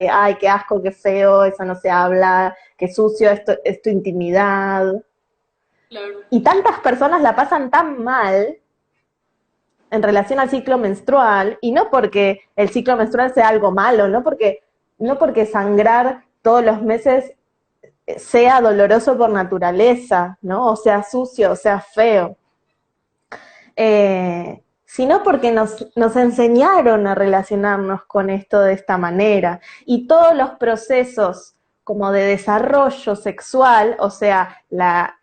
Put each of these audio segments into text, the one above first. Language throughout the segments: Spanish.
ay, qué asco, qué feo, eso no se habla, qué sucio, esto es tu intimidad. claro. Y tantas personas la pasan tan mal en relación al ciclo menstrual, y no porque el ciclo menstrual sea algo malo, no porque sangrar todos los meses sea doloroso por naturaleza, ¿no? O sea sucio, o sea feo. Sino porque nos enseñaron a relacionarnos con esto de esta manera. Y todos los procesos como de desarrollo sexual, o sea, la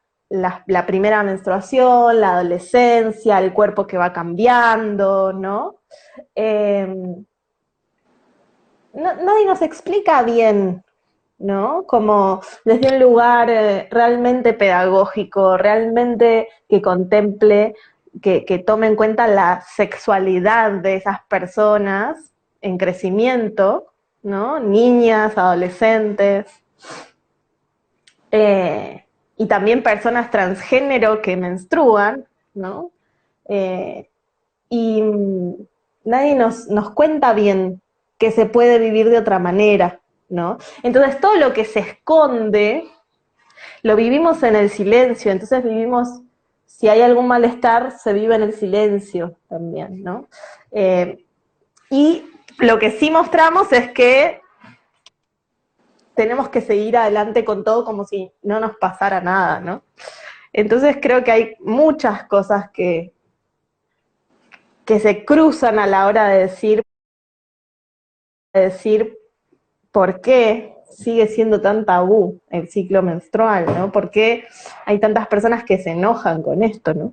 primera menstruación, la adolescencia, el cuerpo que va cambiando, ¿no? Eh, nadie nos explica bien, ¿no? Como desde un lugar realmente pedagógico, realmente que contemple, que tome en cuenta la sexualidad de esas personas en crecimiento, ¿no? Niñas, adolescentes, y también personas transgénero que menstruan, ¿no? Eh, y nadie nos cuenta bien que se puede vivir de otra manera, ¿no? Entonces todo lo que se esconde lo vivimos en el silencio, entonces vivimos, si hay algún malestar, se vive en el silencio también, ¿no? Eh, y lo que sí mostramos es que tenemos que seguir adelante con todo como si no nos pasara nada, ¿no? Entonces creo que hay muchas cosas que se cruzan a la hora de decir por qué sigue siendo tan tabú el ciclo menstrual, ¿no? ¿Por qué hay tantas personas que se enojan con esto, ¿no?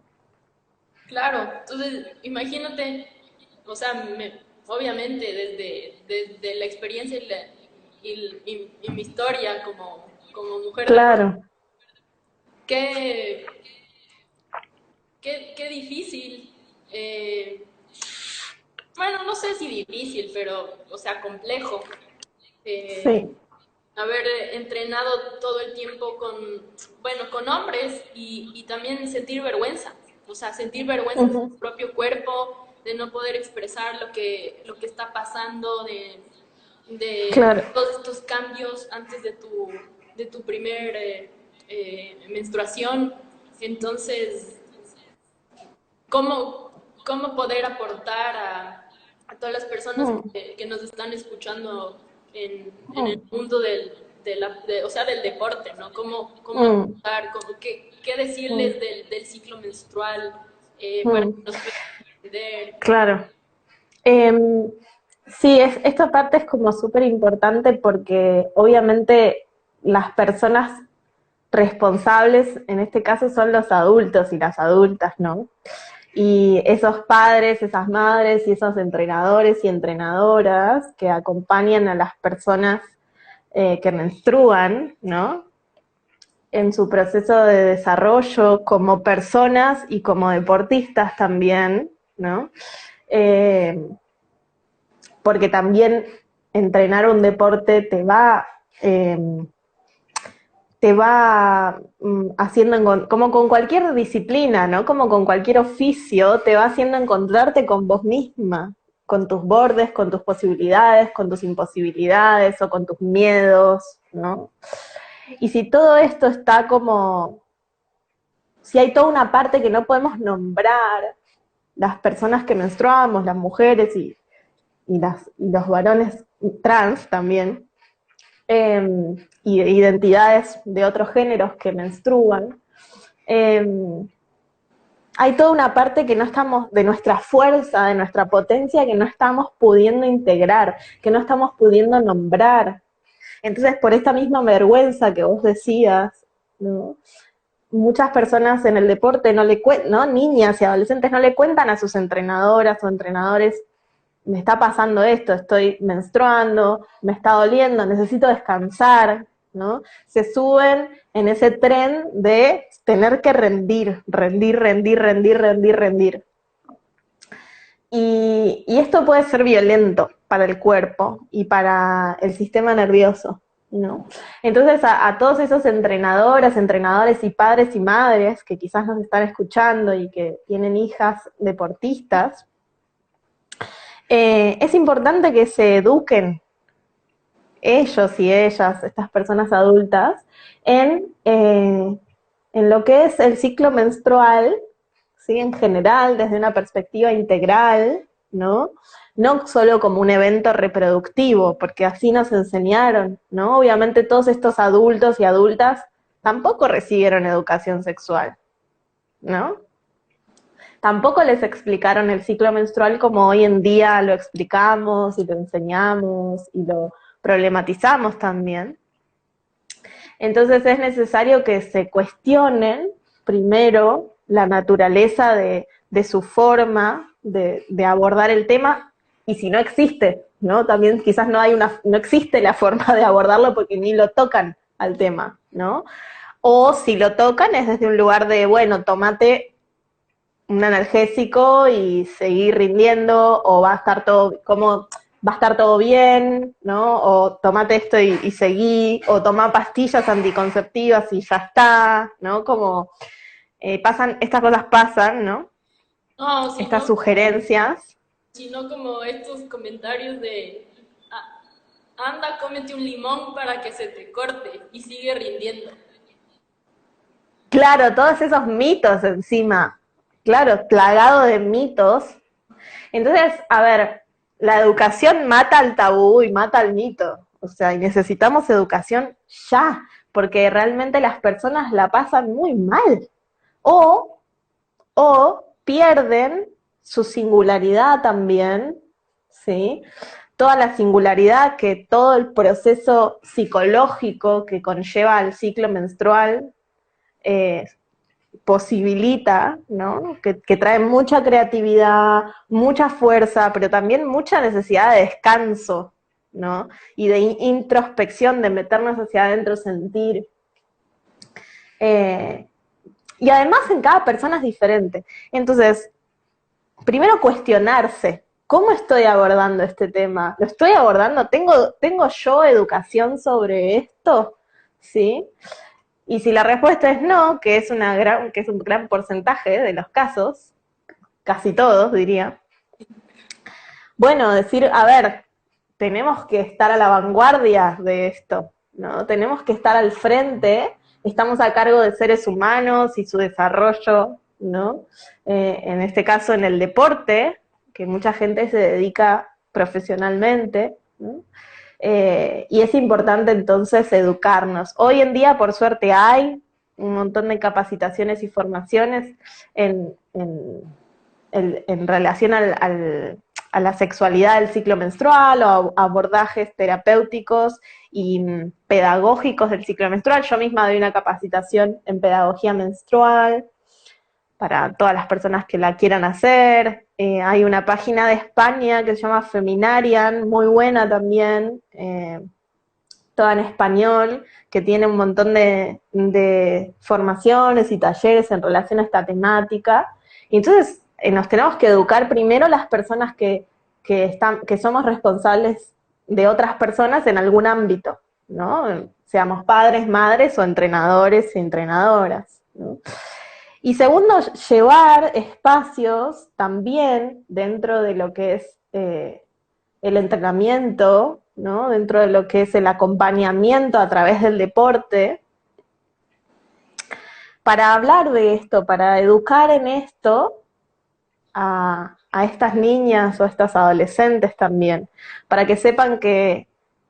Claro, entonces imagínate, o sea, obviamente desde la experiencia y mi historia como mujer de pronto, Claro. qué, qué difícil, bueno, no sé si difícil, pero, o sea, complejo, eh, Sí. haber entrenado todo el tiempo bueno, con hombres y también sentir vergüenza, o sea, sentir vergüenza de Ujú. tu propio cuerpo, de no poder expresar lo que está pasando, de Claro. todos estos cambios antes de tu primer menstruación. Entonces, ¿cómo poder aportar a todas las personas Mm, que nos están escuchando en el mm, mundo o sea, del deporte, ¿no? ¿Cómo mm, aportar? ¿Qué decirles mm, del ciclo menstrual para que mm. nos puedan entender? Claro. Em, sí, esta parte es como súper importante porque obviamente las personas responsables en este caso son los adultos y las adultas, ¿no? Y esos padres, esas madres y esos entrenadores y entrenadoras que acompañan a las personas que menstruan, ¿no? En su proceso de desarrollo como personas y como deportistas también, ¿no? Eh, porque también entrenar un deporte eh, te va haciendo, como con cualquier disciplina, ¿no? Como con cualquier oficio, te va haciendo encontrarte con vos misma, con tus bordes, con tus posibilidades, con tus imposibilidades o con tus miedos, ¿no? Y si todo esto está como, si hay toda una parte que no podemos nombrar, las personas que menstruamos, las mujeres y los varones trans también, y identidades de otros géneros que menstruan, eh, hay toda una parte que no estamos, de nuestra fuerza, de nuestra potencia, que no estamos pudiendo integrar, que no estamos pudiendo nombrar. Entonces, por esta misma vergüenza que vos decías, ¿no? Muchas personas en el deporte no le cuentan, ¿no? Niñas y adolescentes no le cuentan a sus entrenadoras o entrenadores, me está pasando esto, estoy menstruando, me está doliendo, necesito descansar, ¿no? Se suben en ese tren de tener que rendir, rendir, rendir, rendir, rendir, rendir. Y esto puede ser violento para el cuerpo y para el sistema nervioso, ¿no? Entonces a todos esos entrenadoras, entrenadores y padres y madres que quizás nos están escuchando y que tienen hijas deportistas, es importante que se eduquen ellos y ellas, estas personas adultas, en lo que es el ciclo menstrual, ¿sí? En general, desde una perspectiva integral, ¿no? No solo como un evento reproductivo, porque así nos enseñaron, ¿no? Obviamente todos estos adultos y adultas tampoco recibieron educación sexual, ¿no? Tampoco les explicaron el ciclo menstrual como hoy en día lo explicamos y lo enseñamos y lo problematizamos también. Entonces es necesario que se cuestionen primero la naturaleza de su forma de abordar el tema, y si no existe, ¿no? También quizás no existe la forma de abordarlo porque ni lo tocan al tema, ¿no? O si lo tocan es desde un lugar de, bueno, tómate un analgésico y seguir rindiendo, o va a estar todo, como va a estar todo bien, ¿no? O tomate esto y seguí, o toma pastillas anticonceptivas y ya está, ¿no? Como estas cosas pasan, ¿no? No, Estas sugerencias. sino como estos comentarios de, anda, cómete un limón para que se te corte y sigue rindiendo. Claro, todos esos mitos encima, claro, plagado de mitos. Entonces, a ver, la educación mata al tabú y mata al mito. O sea, y necesitamos educación ya, porque realmente las personas la pasan muy mal. O, o pierden su singularidad también, ¿sí? Toda la singularidad que todo el proceso psicológico que conlleva el ciclo menstrual eh, posibilita, ¿no? Que trae mucha creatividad, mucha fuerza, pero también mucha necesidad de descanso, ¿no? Y de introspección, de meternos hacia adentro, sentir. Eh, y además en cada persona es diferente. Entonces, primero cuestionarse, ¿cómo estoy abordando este tema? ¿Lo estoy abordando? ¿Tengo yo educación sobre esto? ¿Sí? Y si la respuesta es no, que es un gran porcentaje de los casos, casi todos diría, bueno, decir, a ver, tenemos que estar a la vanguardia de esto, ¿no? Tenemos que estar al frente, estamos a cargo de seres humanos y su desarrollo, ¿no? En este caso en el deporte, que mucha gente se dedica profesionalmente, ¿no? Y es importante entonces educarnos. Hoy en día, por suerte, hay un montón de capacitaciones y formaciones en relación a la sexualidad del ciclo menstrual, o abordajes terapéuticos y pedagógicos del ciclo menstrual. Yo misma doy una capacitación en pedagogía menstrual para todas las personas que la quieran hacer. Hay una página de España que se llama Feminarian, muy buena también, toda en español, que tiene un montón de formaciones y talleres en relación a esta temática. Y entonces nos tenemos que educar primero las personas que somos responsables de otras personas en algún ámbito, ¿no? Seamos padres, madres o entrenadores y entrenadoras, ¿no? Y segundo, llevar espacios también dentro de lo que es el entrenamiento, ¿no? Dentro de lo que es el acompañamiento a través del deporte, para hablar de esto, para educar en esto a estas niñas o a estas adolescentes también, para que sepan que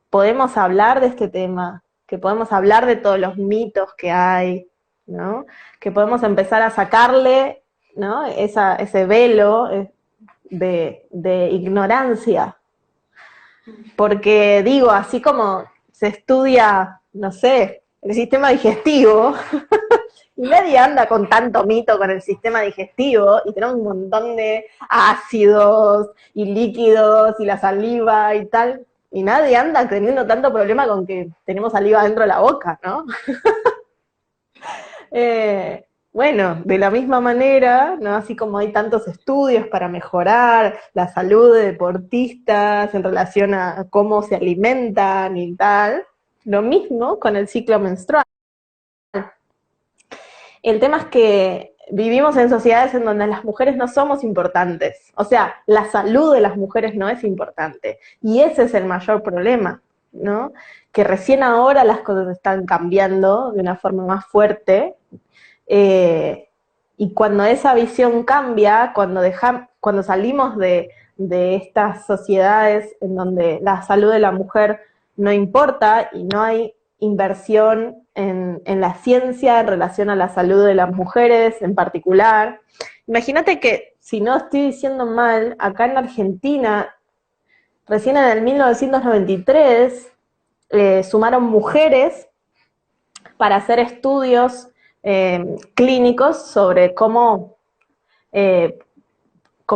podemos hablar de este tema, que podemos hablar de todos los mitos que hay, ¿no? Que podemos empezar a sacarle, ¿no? Ese velo de ignorancia. Porque digo, así como se estudia, no sé, el sistema digestivo, y nadie anda con tanto mito con el sistema digestivo, y tenemos un montón de ácidos y líquidos y la saliva y tal, y nadie anda teniendo tanto problema con que tenemos saliva dentro de la boca, ¿no? Bueno, de la misma manera, ¿no? Así como hay tantos estudios para mejorar la salud de deportistas en relación a cómo se alimentan y tal, lo mismo con el ciclo menstrual. El tema es que vivimos en sociedades en donde las mujeres no somos importantes. O sea, la salud de las mujeres no es importante. Y ese es el mayor problema, ¿no? Que recién ahora las cosas están cambiando de una forma más fuerte, y cuando esa visión cambia, cuando salimos de estas sociedades en donde la salud de la mujer no importa y no hay inversión en la ciencia en relación a la salud de las mujeres en particular. Imagínate que, si no estoy diciendo mal, acá en Argentina, recién en el 1993, sumaron mujeres para hacer estudios clínicos eh,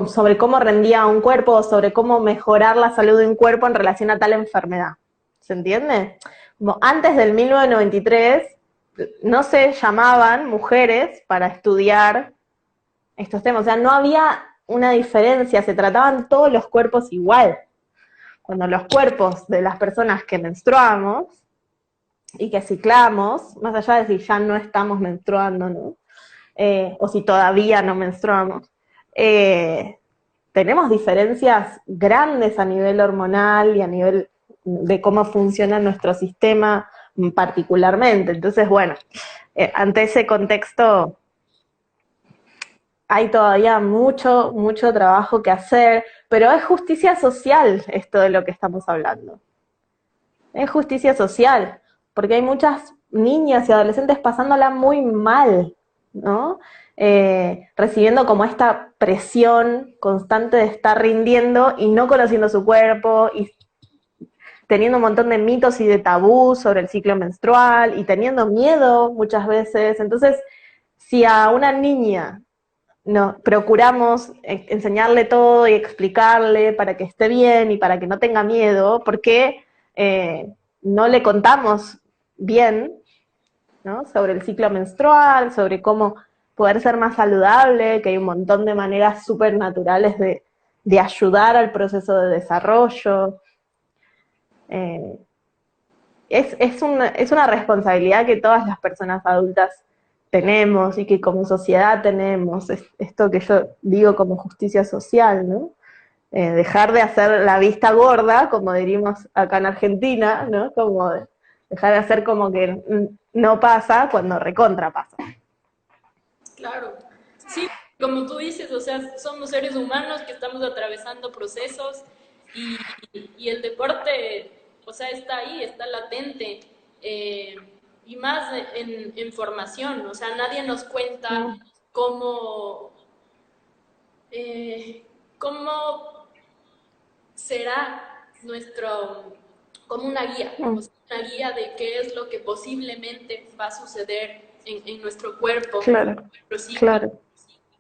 sobre cómo rendía un cuerpo o sobre cómo mejorar la salud de un cuerpo en relación a tal enfermedad. ¿Se entiende? Como antes del 1993 no se llamaban mujeres para estudiar estos temas, o sea, no había una diferencia, se trataban todos los cuerpos igual. Cuando los cuerpos de las personas que menstruamos y que ciclamos, más allá de si ya no estamos menstruando, ¿no? O si todavía no menstruamos, tenemos diferencias grandes a nivel hormonal y a nivel de cómo funciona nuestro sistema particularmente. Entonces, bueno, ante ese contexto hay todavía mucho, mucho trabajo que hacer, pero es justicia social esto de lo que estamos hablando. Es justicia social, porque hay muchas niñas y adolescentes pasándola muy mal, ¿no? Recibiendo como esta presión constante de estar rindiendo y no conociendo su cuerpo, y teniendo un montón de mitos y de tabús sobre el ciclo menstrual, y teniendo miedo muchas veces. Entonces, si a una niña no, procuramos enseñarle todo y explicarle para que esté bien y para que no tenga miedo, porque no le contamos bien, ¿no? Sobre el ciclo menstrual, sobre cómo poder ser más saludable, que hay un montón de maneras súper naturales de ayudar al proceso de desarrollo. Eh, es una responsabilidad que todas las personas adultas tenemos y que como sociedad tenemos, esto que yo digo como justicia social, ¿no? Dejar de hacer la vista gorda, como diríamos acá en Argentina, ¿no? Como dejar de hacer como que no pasa cuando recontra pasa. Claro. Sí, como tú dices, o sea, somos seres humanos que estamos atravesando procesos y el deporte, o sea, está ahí, está latente. eh, y más en formación, o sea, nadie nos cuenta Mm, cómo, cómo será nuestro, como una guía, o mm, sea, una guía de qué es lo que posiblemente va a suceder en nuestro cuerpo, en claro, nuestro ciclo. claro.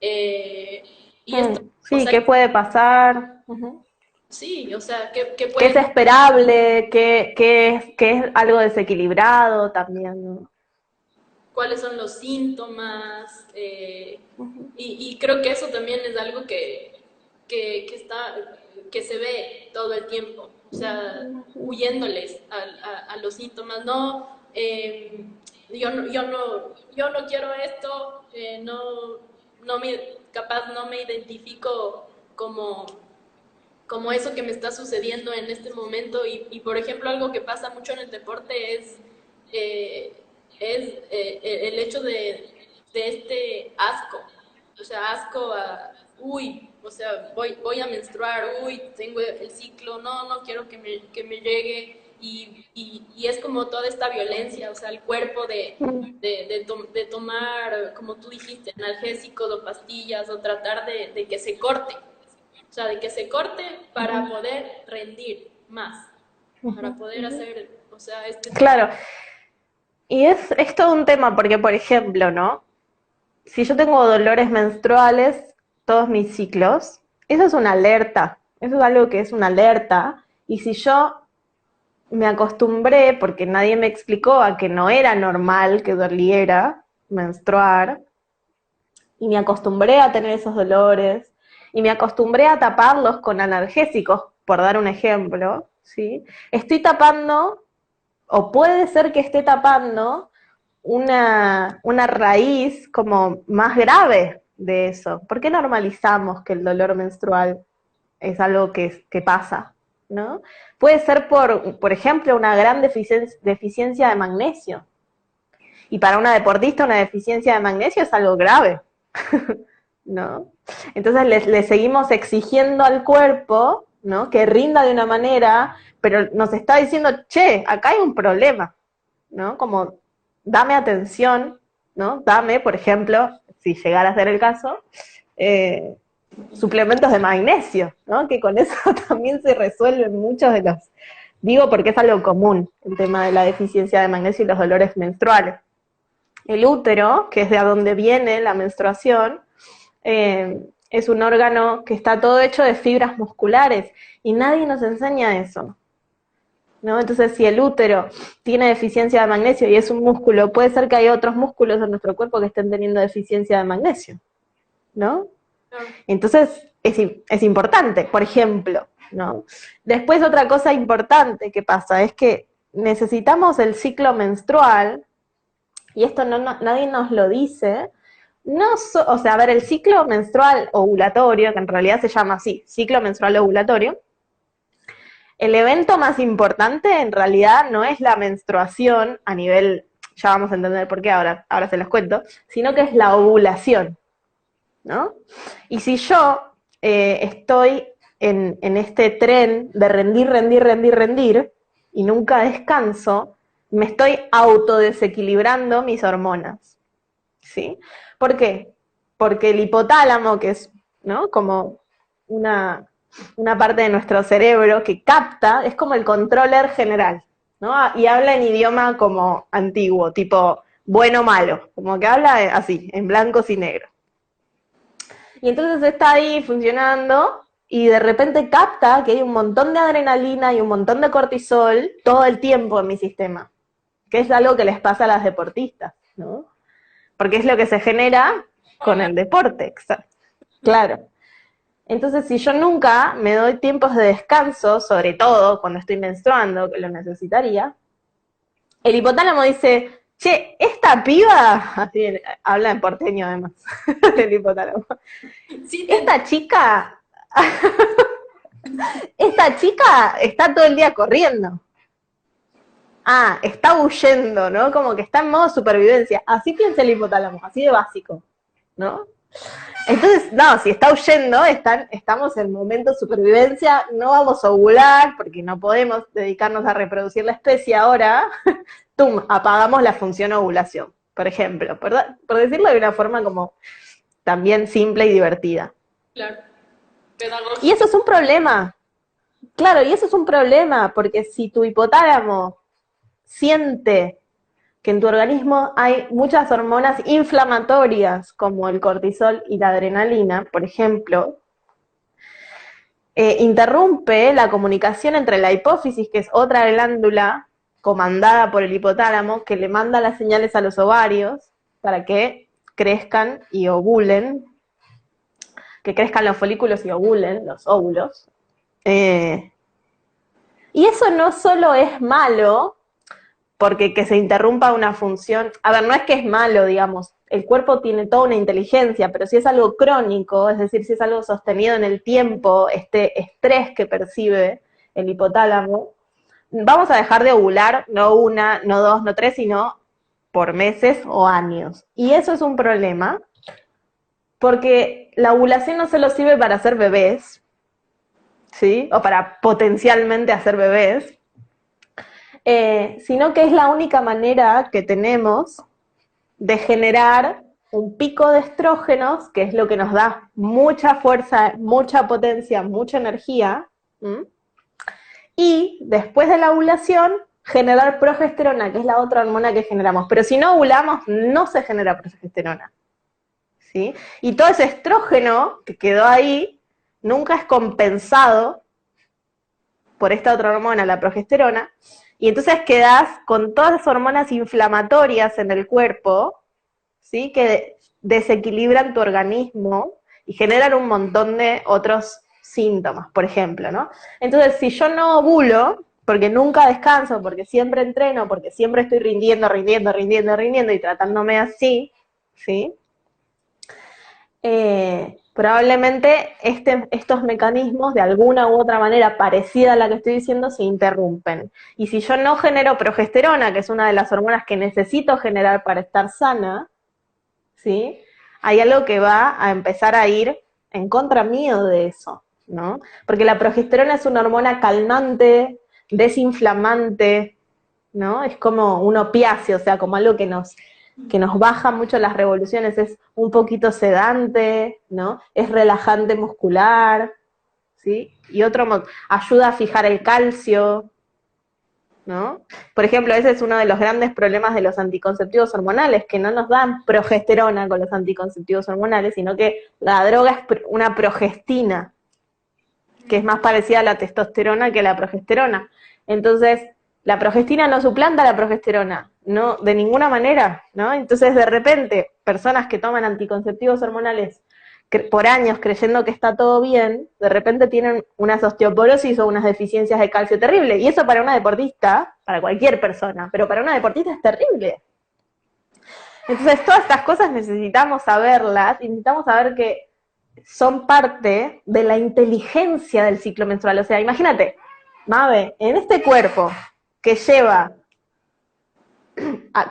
Eh, y esto, Mm, o sí, sea, ¿qué puede pasar? Ujú. sí, o sea, que ¿Qué es puede, esperable? ¿Qué es algo desequilibrado también, ¿no? cuáles son los síntomas, Ujú, y creo que eso también es algo que está, que se ve todo el tiempo, o sea, ujú, huyéndoles a los síntomas, no, yo no quiero esto, capaz no me identifico como, como eso que me está sucediendo en este momento por ejemplo, algo que pasa mucho en el deporte eh, el hecho de este asco, o sea, asco a, uy, o sea, voy a menstruar, uy, tengo el ciclo, no quiero que me llegue, y es como toda esta violencia, o sea, el cuerpo ujú, de tomar, como tú dijiste, analgésicos o pastillas, o tratar de que se corte, o sea, de que se corte para ujú, poder rendir más, para ujú, poder ujú. hacer, o sea, este tipo. Claro, y es todo un tema porque, por ejemplo, ¿no? Si yo tengo dolores menstruales todos mis ciclos, eso es una alerta, eso es algo que es una alerta, y si yo me acostumbré, porque nadie me explicó a que no era normal que doliera menstruar, y me acostumbré a tener esos dolores, y me acostumbré a taparlos con analgésicos, por dar un ejemplo, ¿sí? Estoy tapando, o puede ser que esté tapando, una raíz como más grave de eso. ¿Por qué normalizamos que el dolor menstrual es algo que pasa? ¿no? Puede ser por ejemplo, una gran deficiencia de magnesio. Y para una deportista una deficiencia de magnesio es algo grave, ¿no? Entonces le seguimos exigiendo al cuerpo, ¿no? Que rinda de una manera, pero nos está diciendo, che, acá hay un problema, ¿no? Como, dame atención, ¿no? Dame, por ejemplo, si llegara a ser el caso, suplementos de magnesio, ¿no? Que con eso también se resuelven muchos de los, digo porque es algo común, el tema de la deficiencia de magnesio y los dolores menstruales. El útero, que es de a donde viene la menstruación, es un órgano que está todo hecho de fibras musculares y nadie nos enseña eso, ¿no? Entonces, si el útero tiene deficiencia de magnesio y es un músculo, puede ser que hay otros músculos en nuestro cuerpo que estén teniendo deficiencia de magnesio, ¿no? Entonces, es importante, por ejemplo, ¿no? Después, otra cosa importante que pasa es que necesitamos el ciclo menstrual, y esto nadie nos lo dice, o sea, a ver, el ciclo menstrual ovulatorio, que en realidad se llama así, ciclo menstrual ovulatorio, el evento más importante en realidad no es la menstruación a nivel, ya vamos a entender por qué ahora se los cuento, sino que es la ovulación, ¿no? Y si yo estoy en este tren de rendir, y nunca descanso, me estoy autodesequilibrando mis hormonas, ¿sí? ¿Por qué? Porque el hipotálamo, que es, ¿no? Como una parte de nuestro cerebro que capta, es como el controller general, ¿no? Y habla en idioma como antiguo, tipo bueno o malo, como que habla así, en blancos y negros. Y entonces está ahí funcionando y de repente capta que hay un montón de adrenalina y un montón de cortisol todo el tiempo en mi sistema, que es algo que les pasa a las deportistas, ¿no? Porque es lo que se genera con el deporte, claro. Entonces, si yo nunca me doy tiempos de descanso, sobre todo cuando estoy menstruando, que lo necesitaría, el hipotálamo dice, che, esta piba, así habla en porteño además, del hipotálamo, Sí, esta chica, esta chica está todo el día corriendo. Ah, está huyendo, ¿no? Como que está en modo supervivencia. Así piensa el hipotálamo, así de básico, ¿no? Entonces, no, si está huyendo, estamos en momento de supervivencia, no vamos a ovular, porque no podemos dedicarnos a reproducir la especie ahora, ¡tum!, apagamos la función ovulación, por ejemplo, por decirlo de una forma como también simple y divertida. claro. Pedagógico. Y eso es un problema, claro, y eso es un problema, porque si tu hipotálamo siente que en tu organismo hay muchas hormonas inflamatorias, como el cortisol y la adrenalina, por ejemplo, interrumpe la comunicación entre la hipófisis, que es otra glándula comandada por el hipotálamo, que le manda las señales a los ovarios para que crezcan y ovulen, que crezcan los folículos y ovulen, los óvulos. Y eso no solo es malo, porque que se interrumpa una función, a ver, no es que es malo, digamos, el cuerpo tiene toda una inteligencia, pero si es algo crónico, es decir, si es algo sostenido en el tiempo, este estrés que percibe el hipotálamo, vamos a dejar de ovular, no una, no dos, no tres, sino por meses o años. Y eso es un problema, porque la ovulación no solo sirve para hacer bebés, ¿sí? O para potencialmente hacer bebés, sino que es la única manera que tenemos de generar un pico de estrógenos, que es lo que nos da mucha fuerza, mucha potencia, mucha energía, y después de la ovulación, generar progesterona, que es la otra hormona que generamos. Pero si no ovulamos, no se genera progesterona, ¿sí? Y todo ese estrógeno que quedó ahí, nunca es compensado por esta otra hormona, la progesterona, y entonces quedás con todas las hormonas inflamatorias en el cuerpo, ¿sí? Que desequilibran tu organismo y generan un montón de otros síntomas, por ejemplo, ¿no? Entonces, si yo no ovulo, porque nunca descanso, porque siempre entreno, porque siempre estoy rindiendo y tratándome así, ¿sí? probablemente estos mecanismos, de alguna u otra manera parecida a la que estoy diciendo, se interrumpen. Y si yo no genero progesterona, que es una de las hormonas que necesito generar para estar sana, ¿sí? Hay algo que va a empezar a ir en contra mío de eso, ¿no? Porque la progesterona es una hormona calmante, desinflamante, ¿no? Es como un opiáceo, o sea, como algo que nos baja mucho las revoluciones, es un poquito sedante, ¿no? Es relajante muscular, ¿sí? Y ayuda a fijar el calcio, ¿no? Por ejemplo, ese es uno de los grandes problemas de los anticonceptivos hormonales, que no nos dan progesterona con los anticonceptivos hormonales, sino que la droga es una progestina, que es más parecida a la testosterona que a la progesterona. Entonces, la progestina no suplanta a la progesterona, no, de ninguna manera, ¿no? Entonces, de repente, personas que toman anticonceptivos hormonales por años creyendo que está todo bien, de repente tienen unas osteoporosis o unas deficiencias de calcio terrible. Y eso para una deportista, para cualquier persona, pero para una deportista es terrible. Entonces, todas estas cosas necesitamos saberlas y necesitamos saber que son parte de la inteligencia del ciclo menstrual. O sea, imagínate, Mabe, en este cuerpo que lleva,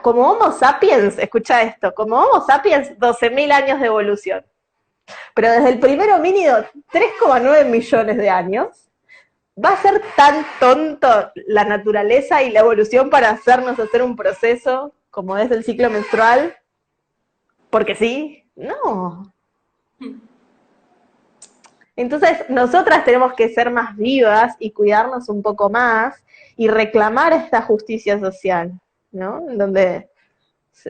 como Homo sapiens, escucha esto, como Homo sapiens, 12.000 años de evolución. Pero desde el primer homínido, 3,9 millones de años, ¿va a ser tan tonto la naturaleza y la evolución para hacernos hacer un proceso como es el ciclo menstrual? Porque sí, no. Entonces, nosotras tenemos que ser más vivas y cuidarnos un poco más y reclamar esta justicia social, ¿no? En donde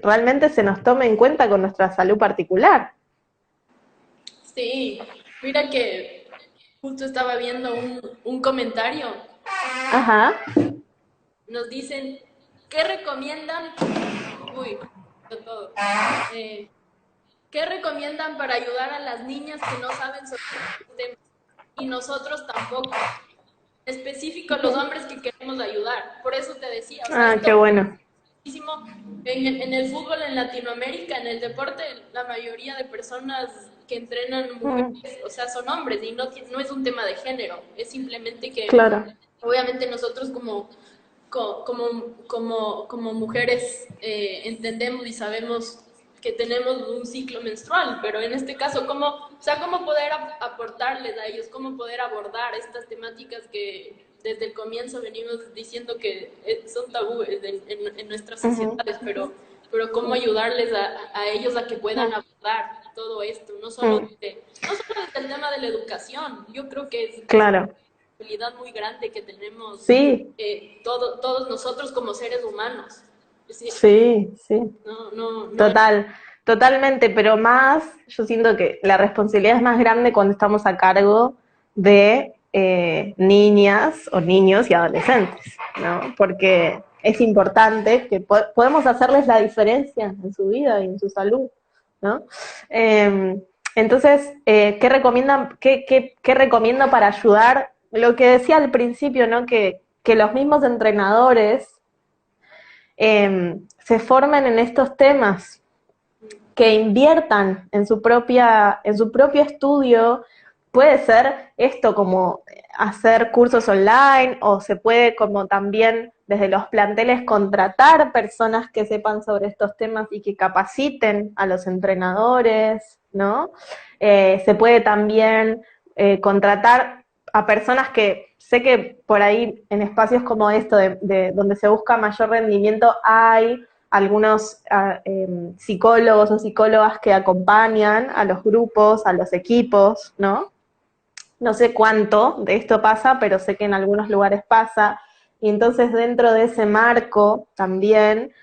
realmente se nos tome en cuenta con nuestra salud particular. Sí, mira que justo estaba viendo un comentario. Ajá. Nos dicen, ¿qué recomiendan? Uy, todo. Eh, ¿Qué recomiendan para ayudar a las niñas que no saben sobre estos temas? Y nosotros tampoco. En específico, los hombres que queremos ayudar. Por eso te decía, o sea, Ah, esto qué bueno. en el fútbol en Latinoamérica, en el deporte, la mayoría de personas que entrenan mujeres, o sea, son hombres y no es un tema de género, es simplemente que Claro. obviamente nosotros como mujeres entendemos y sabemos que tenemos un ciclo menstrual, pero en este caso, ¿cómo poder aportarles a ellos? ¿Cómo poder abordar estas temáticas que desde el comienzo venimos diciendo que son tabúes en nuestras sociedades, pero cómo ayudarles a ellos a que puedan abordar todo esto, no solo desde el tema de la educación, yo creo que es una Claro. responsabilidad muy grande que tenemos Sí, todos nosotros como seres humanos. sí, sí. No es. Total, totalmente, pero más, yo siento que la responsabilidad es más grande cuando estamos a cargo de niñas o niños y adolescentes, ¿no? Porque es importante que podemos hacerles la diferencia en su vida y en su salud, ¿no? Entonces, ¿qué recomiendan, qué recomiendo para ayudar? Lo que decía al principio, ¿no? Que los mismos entrenadores se formen en estos temas, que inviertan en su propio estudio. Puede ser esto como hacer cursos online, o se puede como también desde los planteles contratar personas que sepan sobre estos temas y que capaciten a los entrenadores, ¿no? Se puede también contratar a personas que sé que por ahí en espacios como esto, de donde se busca mayor rendimiento, hay algunos psicólogos o psicólogas que acompañan a los grupos, a los equipos, ¿no? No sé cuánto de esto pasa, pero sé que en algunos lugares pasa. Y entonces dentro de ese marco también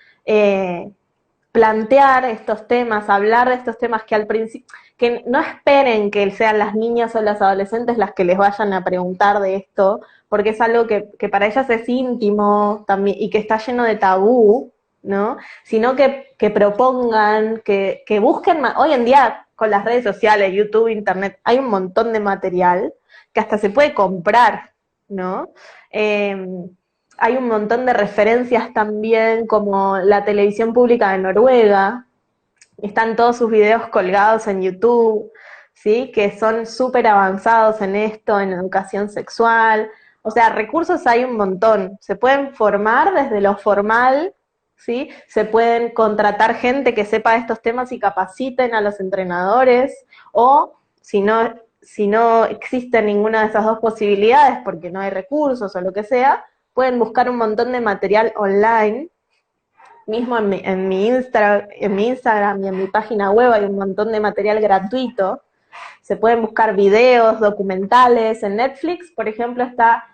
plantear estos temas, hablar de estos temas que al principio, que no esperen que sean las niñas o las adolescentes las que les vayan a preguntar de esto, porque es algo que para ellas es íntimo también y que está lleno de tabú, ¿no? Sino que propongan, que busquen, hoy en día con las redes sociales, YouTube, Internet, hay un montón de material que hasta se puede comprar, ¿no? Hay un montón de referencias también, como la televisión pública de Noruega, están todos sus videos colgados en YouTube, ¿sí? Que son súper avanzados en esto, en educación sexual. O sea, recursos hay un montón. Se pueden formar desde lo formal, ¿sí? Se pueden contratar gente que sepa de estos temas y capaciten a los entrenadores, o si no existe ninguna de esas dos posibilidades porque no hay recursos o lo que sea, pueden buscar un montón de material online. Mismo en mi Instagram y en mi página web hay un montón de material gratuito. Se pueden buscar videos, documentales. En Netflix, por ejemplo, está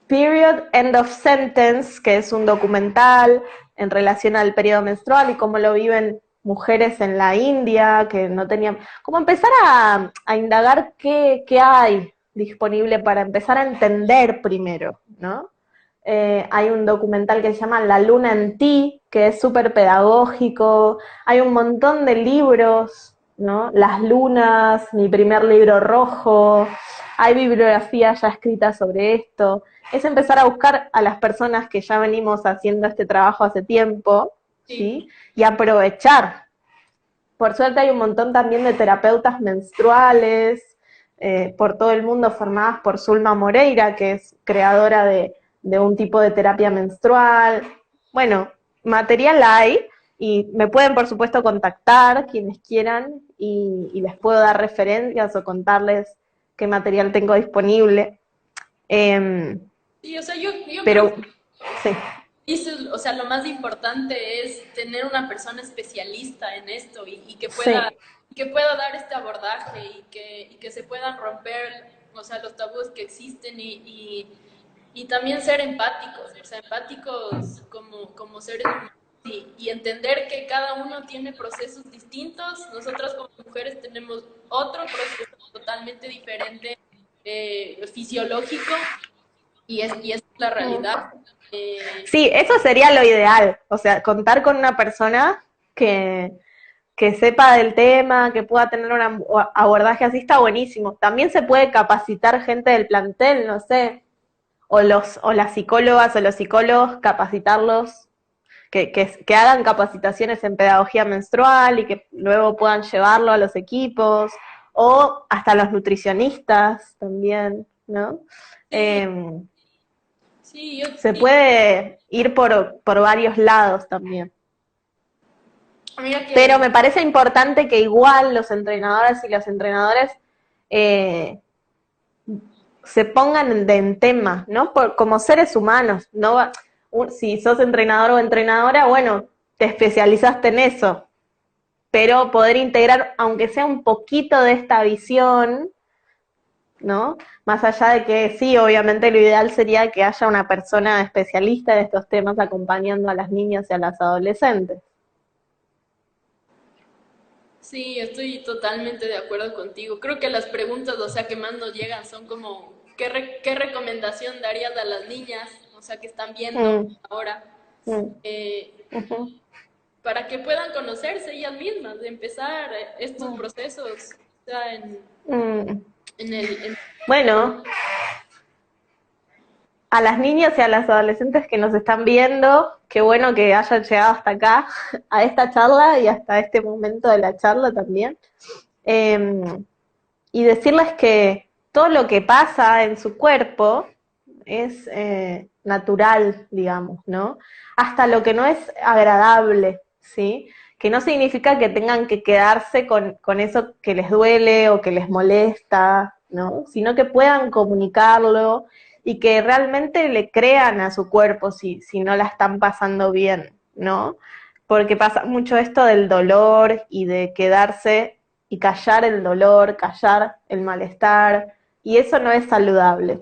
Period End of Sentence, que es un documental en relación al periodo menstrual y cómo lo viven mujeres en la India, que no tenían... Como empezar a indagar qué hay disponible para empezar a entender primero, ¿no? Hay un documental que se llama La Luna en Ti, que es súper pedagógico. Hay un montón de libros, ¿no? Las Lunas, Mi primer libro rojo. Hay bibliografía ya escrita sobre esto. Es empezar a buscar a las personas que ya venimos haciendo este trabajo hace tiempo, ¿sí? Y aprovechar. Por suerte hay un montón también de terapeutas menstruales por todo el mundo formadas por Zulma Moreira, que es creadora de un tipo de terapia menstrual. Bueno, material hay y me pueden por supuesto contactar quienes quieran y les puedo dar referencias o contarles qué material tengo disponible. Sí, o sea, yo creo Pero, sí. o sea, lo más importante es tener una persona especialista en esto Sí. que pueda dar este abordaje y que se puedan romper, o sea, los tabúes que existen y también ser empáticos, o sea, empáticos como seres humanos y entender que cada uno tiene procesos distintos. Nosotras como mujeres tenemos otro proceso totalmente diferente, fisiológico, y es la realidad. Sí, eso sería lo ideal, o sea, contar con una persona que, que sepa del tema, que pueda tener un abordaje así, está buenísimo. También se puede capacitar gente del plantel, no sé, o las psicólogas o los psicólogos, capacitarlos, que hagan capacitaciones en pedagogía menstrual y que luego puedan llevarlo a los equipos, o hasta los nutricionistas también, ¿no? Sí, Eh, sí, yo Se sí. puede ir por varios lados también. Mira Pero que me parece importante que igual los entrenadores y los entrenadores eh, se pongan en tema, ¿no? Como seres humanos, ¿no? Si sos entrenador o entrenadora, bueno, te especializaste en eso, pero poder integrar, aunque sea un poquito de esta visión, ¿no? Más allá de que sí, obviamente lo ideal sería que haya una persona especialista en estos temas acompañando a las niñas y a las adolescentes. sí, estoy totalmente de acuerdo contigo. Creo que las preguntas, o sea, que más nos llegan son como, qué recomendación darías a las niñas, o sea, que están viendo Mm, ahora, mm, eh, ujú, para que puedan conocerse ellas mismas, de empezar estos mm, procesos, o sea, mm. en el... Bueno, a las niñas y a las adolescentes que nos están viendo, qué bueno que hayan llegado hasta acá, a esta charla y hasta este momento de la charla también. Eh, y decirles que todo lo que pasa en su cuerpo es natural, digamos, ¿no? Hasta lo que no es agradable, ¿sí? Que no significa que tengan que quedarse con eso que les duele o que les molesta, ¿no? Sino que puedan comunicarlo y que realmente le crean a su cuerpo si no la están pasando bien, ¿no? Porque pasa mucho esto del dolor y de quedarse y callar el dolor, callar el malestar, y eso no es saludable.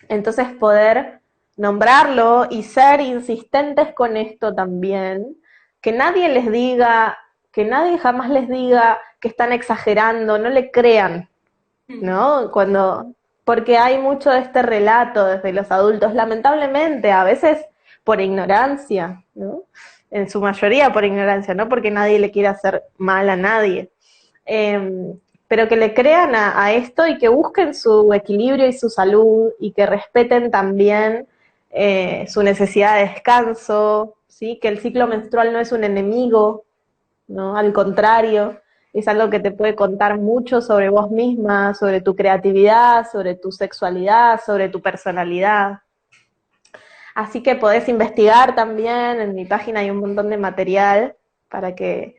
Entonces poder nombrarlo y ser insistentes con esto también, que nadie les diga, que nadie jamás les diga que están exagerando, no le crean, ¿no? Porque hay mucho de este relato desde los adultos, lamentablemente, a veces por ignorancia, ¿no? En su mayoría por ignorancia, no porque nadie le quiera hacer mal a nadie. Eh, pero que le crean a esto y que busquen su equilibrio y su salud y que respeten también su necesidad de descanso, ¿sí? Que el ciclo menstrual no es un enemigo, ¿no? Al contrario, es algo que te puede contar mucho sobre vos misma, sobre tu creatividad, sobre tu sexualidad, sobre tu personalidad. Así que podés investigar también, en mi página hay un montón de material para que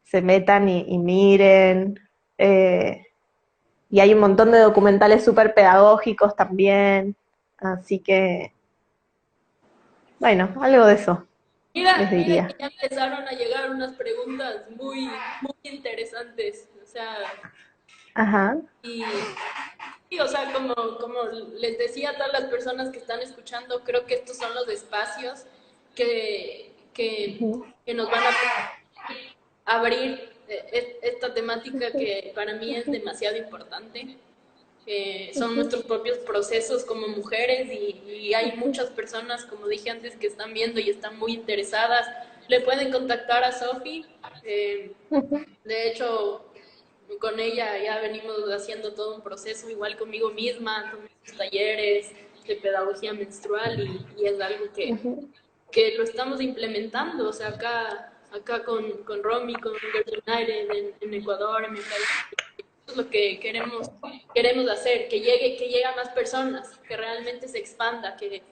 se metan y miren. Eh, y hay un montón de documentales súper pedagógicos también. Así que, bueno, algo de eso les Mira que diría. ya empezaron a llegar unas preguntas muy interesantes, o sea, Ajá. y, y, o sea, como les decía a todas las personas que están escuchando, creo que estos son los espacios que nos van a abrir esta temática que para mí es demasiado importante. Son nuestros propios procesos como mujeres y hay muchas personas, como dije antes, que están viendo y están muy interesadas. Le pueden contactar a Sofi. De hecho, con ella ya venimos haciendo todo un proceso, igual conmigo misma, con mis talleres de pedagogía menstrual y es algo que lo estamos implementando. O sea, acá con Romy, con Girls United en Ecuador, en mi país, es lo que queremos hacer, que llegue a más personas, que realmente se expanda, que,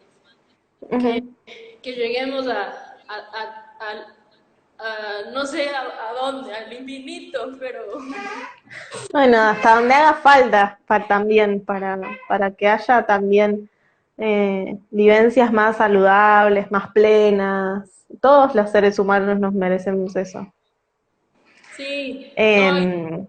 que lleguemos no sé a dónde, al infinito, pero Bueno, hasta donde haga falta también, para que haya también vivencias más saludables, más plenas. Todos los seres humanos nos merecemos eso. sí, no, Eh,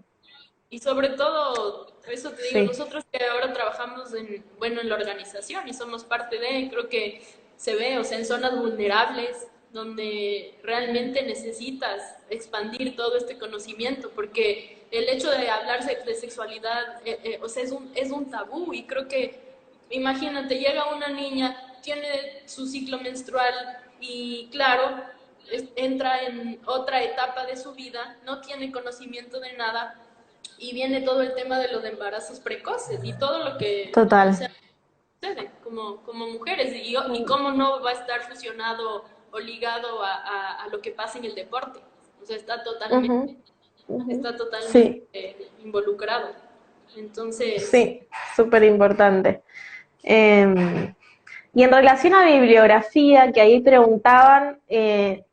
y sobre todo, eso te digo, sí, nosotros que ahora trabajamos bueno, en la organización y somos parte de, creo que se ve, o sea, en zonas vulnerables, donde realmente necesitas expandir todo este conocimiento, porque el hecho de hablar de sexualidad, o sea, es un tabú y creo que, imagínate, llega una niña, tiene su ciclo menstrual y claro, entra en otra etapa de su vida, no tiene conocimiento de nada y viene todo el tema de los embarazos precoces y todo lo que, o total. sea, sucede como mujeres y cómo no va a estar fusionado o ligado a lo que pasa en el deporte. O sea, Ujú, ujú. está totalmente Sí, involucrado. Entonces, sí, súper importante. Y en relación a bibliografía, que ahí preguntaban,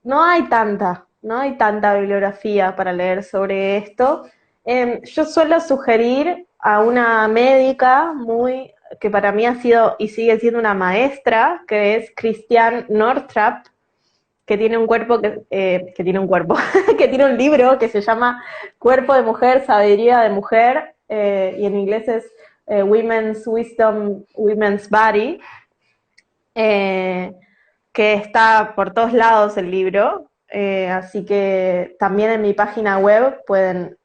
no hay tanta bibliografía para leer sobre esto. Yo suelo sugerir a una médica que para mí ha sido y sigue siendo una maestra, que es Christiane Northrup, que tiene un que tiene un cuerpo, que tiene un libro que se llama Cuerpo de Mujer, Sabiduría de Mujer, y en inglés es Women's Wisdom, Women's Body, eh, que está por todos lados el libro, así que también en mi página web pueden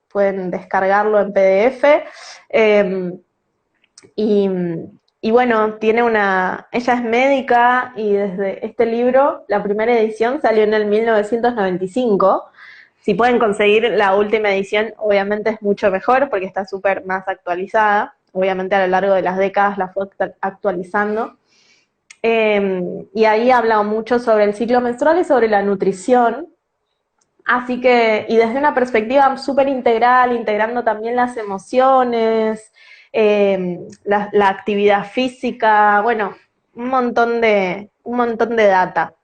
descargarlo en PDF. Eh, y, y, bueno, ella es médica y desde este libro, la primera edición salió en el 1995. Si pueden conseguir la última edición, obviamente es mucho mejor porque está súper más actualizada. Obviamente a lo largo de las décadas la fue actualizando. Y ahí habla mucho sobre el ciclo menstrual y sobre la nutrición. Así que, y desde una perspectiva súper integral, integrando también las emociones, la actividad física, bueno, un montón de data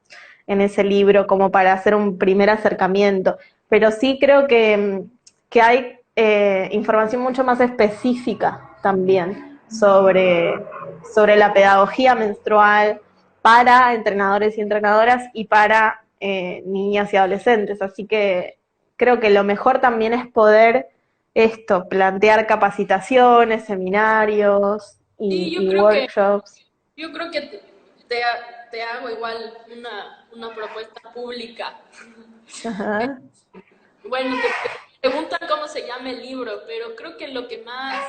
en ese libro como para hacer un primer acercamiento. Pero sí creo que hay información mucho más específica también sobre la pedagogía menstrual para entrenadores y entrenadoras y para niñas y adolescentes. Así que creo que lo mejor también es poder plantear capacitaciones, seminarios sí, y workshops. yo creo que te, te hago igual una propuesta pública. Ajá. Bueno, te preguntan cómo se llama el libro, pero creo que lo que más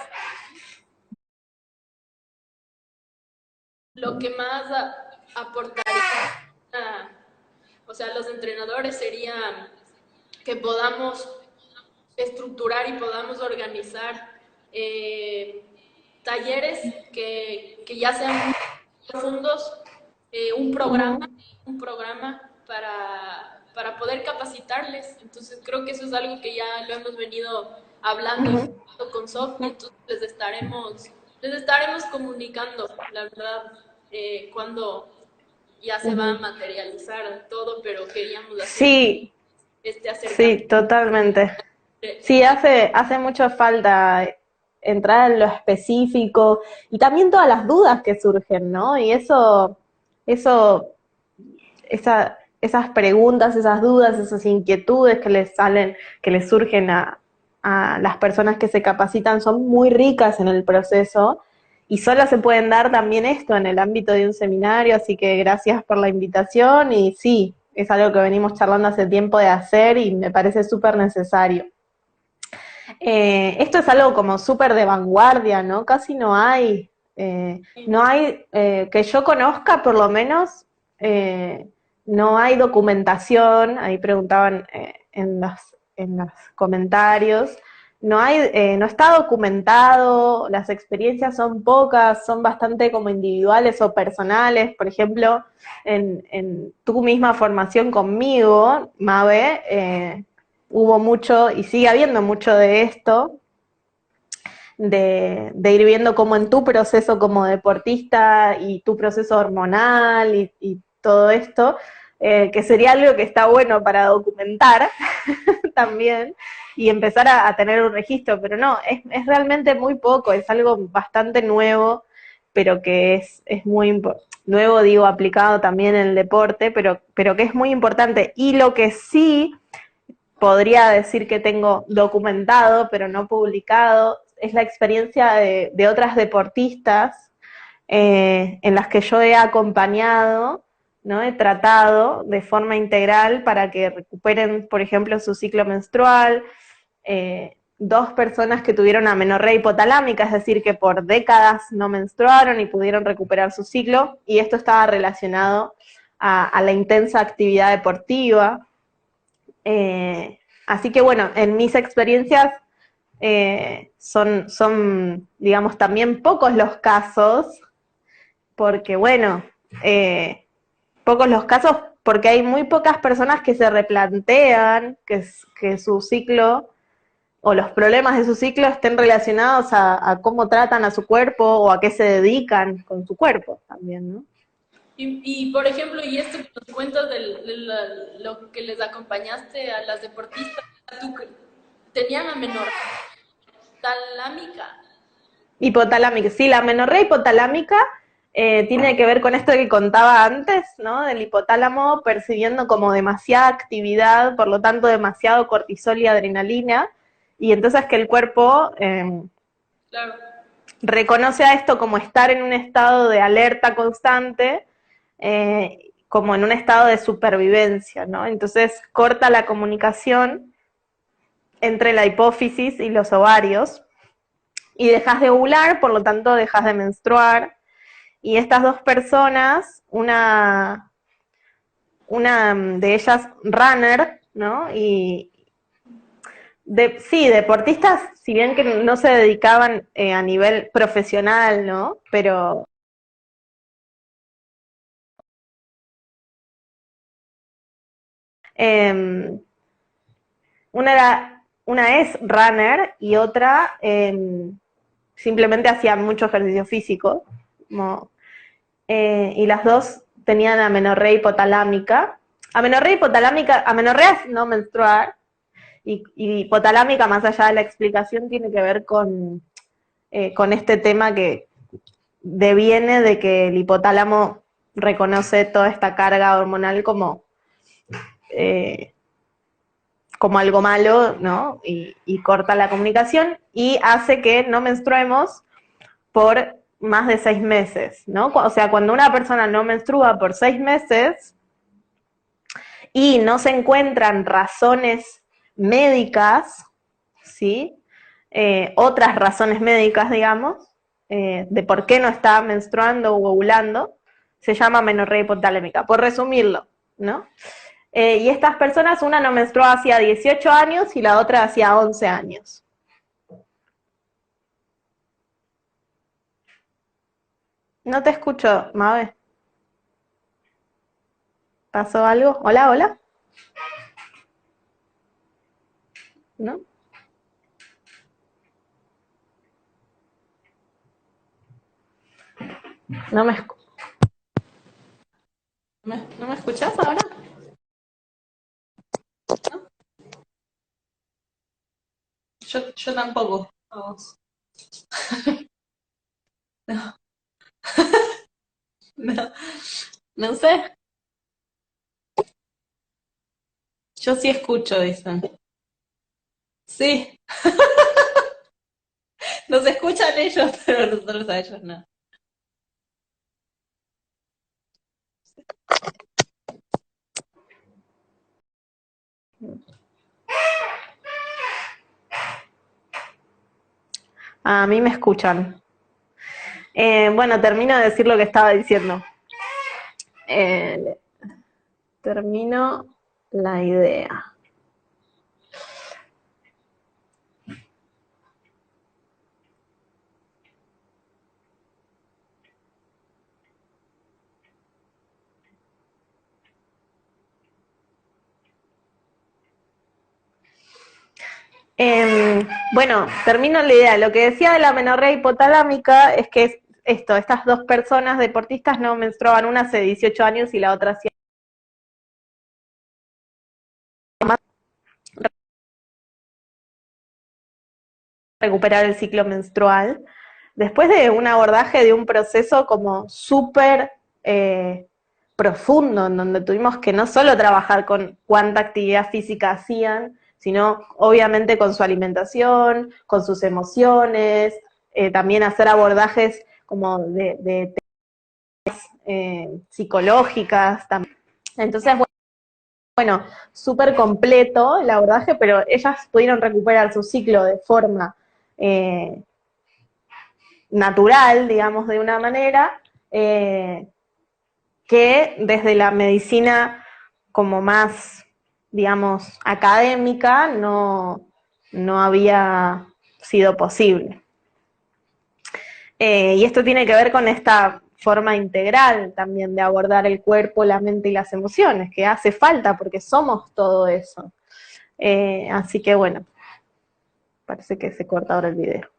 aportaría, a, o sea, los entrenadores sería que podamos estructurar y podamos organizar eh, talleres que ya sean muy profundos, un programa, Uh -huh. un programa para poder capacitarles. Entonces creo que eso es algo que ya lo hemos venido hablando y Ujú. platicando con Sofi, entonces les estaremos comunicando, la verdad, cuando ya se va a Ujú. materializar todo, pero queríamos hacer Sí, este acercamiento sí, totalmente. Sí, en algo. hace mucho falta entrar en lo específico y también todas las dudas que surgen, ¿no? Y eso, esas preguntas, esas dudas, esas inquietudes que les salen, que les surgen a las personas que se capacitan son muy ricas en el proceso y solo se pueden dar también esto en el ámbito de un seminario, así que gracias por la invitación y sí, es algo que venimos charlando hace tiempo de hacer y me parece súper necesario. Esto es algo como súper de vanguardia, ¿no? Casi no hay, que yo conozca por lo menos, no hay documentación, ahí preguntaban en los comentarios, no está documentado, las experiencias son pocas, son bastante como individuales o personales, por ejemplo, en tu misma formación conmigo, Mabe, hubo mucho y sigue habiendo mucho de esto, de ir viendo cómo en tu proceso como deportista y tu proceso hormonal y todo esto, que sería algo que está bueno para documentar también y empezar a tener un registro, pero no, es realmente muy poco, es algo bastante nuevo, pero que es muy nuevo, digo, aplicado también en el deporte, pero que es muy importante. Y lo que sí podría decir que tengo documentado, pero no publicado, es la experiencia de otras deportistas en las que yo he acompañado, ¿no? He tratado de forma integral para que recuperen, por ejemplo, su ciclo menstrual. Dos personas que tuvieron amenorrea hipotalámica, es decir, que por décadas no menstruaron y pudieron recuperar su ciclo, y esto estaba relacionado a la intensa actividad deportiva. Así que bueno, en mis experiencias digamos, también pocos los casos, porque bueno, pocos los casos porque hay muy pocas personas que se replantean que su ciclo o los problemas de su ciclo estén relacionados a cómo tratan a su cuerpo o a qué se dedican con su cuerpo también, ¿no? Por ejemplo, y esto que nos cuentas lo que les acompañaste a las deportistas, ¿tú tenían amenorrea talámica? Hipotalámica, sí, la amenorrea hipotalámica tiene que ver con esto que contaba antes, ¿no? Del hipotálamo percibiendo como demasiada actividad, por lo tanto demasiado cortisol y adrenalina, y entonces que el cuerpo Claro. reconoce a esto como estar en un estado de alerta constante, como en un estado de supervivencia, ¿no? Entonces corta la comunicación entre la hipófisis y los ovarios, y dejas de ovular, por lo tanto dejas de menstruar. Y estas dos personas, una de ellas runner, ¿no? Sí, deportistas, si bien que no se dedicaban a nivel profesional, ¿no? Pero eh, una es runner y otra simplemente hacía mucho ejercicio físico, como y las dos tenían amenorrea hipotalámica. Amenorrea es no menstruar, y hipotalámica, más allá de la explicación, tiene que ver con este tema que deviene de que el hipotálamo reconoce toda esta carga hormonal eh, como algo malo, ¿no? Y corta la comunicación y hace que no menstruemos por más de 6 meses, ¿no? O sea, cuando una persona no menstrua por 6 meses y no se encuentran razones médicas, ¿sí? Otras razones médicas, digamos, de por qué no está menstruando o ovulando, se llama amenorrea hipotalámica, por resumirlo, ¿no? Y estas personas, una no menstruó hacía 18 años y la otra hacía 11 años. No te escucho, Mabe. ¿Pasó algo? Hola, hola. ¿No? ¿No me, no me escuchás ahora? ¿No? Yo tampoco. Vamos. No, no, no sé. Yo sí escucho, dicen. Sí, nos escuchan ellos, pero nosotros a ellos no. A mí me escuchan. Bueno, termino de decir lo que estaba diciendo. Eh, termino la idea. Bueno, termino la idea. Lo que decía de la menorrea hipotalámica es que estas dos personas deportistas no menstruaban, una hace 18 años y la otra hacía recuperar el ciclo menstrual. Después de un abordaje de un proceso como súper profundo, en donde tuvimos que no solo trabajar con cuánta actividad física hacían, sino obviamente con su alimentación, con sus emociones, también hacer abordajes como de psicológicas también. Entonces, bueno, súper completo el abordaje, pero ellas pudieron recuperar su ciclo de forma natural, digamos, de una manera, que desde la medicina como más, digamos, académica no había sido posible. Y esto tiene que ver con esta forma integral también de abordar el cuerpo, la mente y las emociones, que hace falta porque somos todo eso. Así que bueno, parece que se corta ahora el video.